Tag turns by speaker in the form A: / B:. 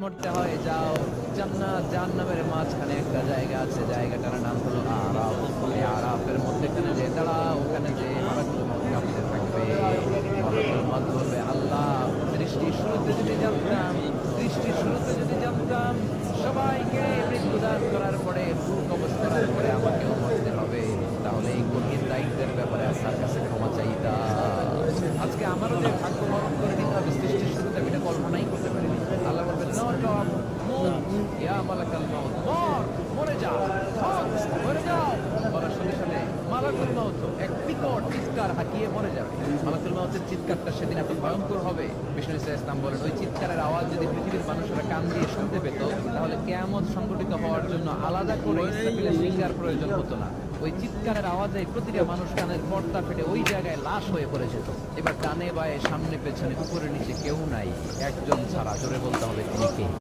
A: মরতে হয় যাও জান্নাত জাহান্নামের মাঝখানে একটা জায়গা আছে, জায়গাটার নাম হলো আরাফ। এই আরাফের মধ্যেখানে যে দাঁড়াও, ওখানে যে মালাকুল মউত কাঁপতে থাকবে। মালাকুল মউত বলবে, আল্লাহ সৃষ্টির শুরুতে যদি জানতাম সবাইকে মৃত্যুদান করার পরে ভূ কবজ করার পরে আমাকেও মরতে হবে, তাহলে এই কঠিন দায়িত্বের ব্যাপারে আপনার কাছে ক্ষমা চাইতাম। আজকে আমারও যে ভাগ্য বরণ করে নিতে হবে সৃষ্টির শুরুতে, আমি এটা কল্পনাই করতে পারিনি। আল্লাহ বলবেন, মরে যাও, মরে যাও। বলার সাথে সাথে মালাকুল মউত এক বিকট চিৎকার হাঁকিয়ে মরে যাবে। মালাকুল মউতের চিৎকারটা সেদিন এত ভয়ঙ্কর হবে, বিষ্ণু ইসলাম বলেন, ওই চিৎকারের আওয়াজ যদি পৃথিবীর মানুষেরা কান দিয়ে শুনতে পেত, তাহলে কিয়ামত সংঘটিত হওয়ার জন্য আলাদা করে ইসরাফিলের সিঙ্গার প্রয়োজন হতো না। ওই চিৎকারের আওয়াজে প্রতিটা মানুষ কানের পর্দা ফেটে ওই জায়গায় লাশ হয়ে পড়ে যেত। এবার ডানে বায়ে সামনে পেছনে উপরে নিচে কেউ নাই, একজন ছাড়া। জোরে বলতে হবে, তিনি কে?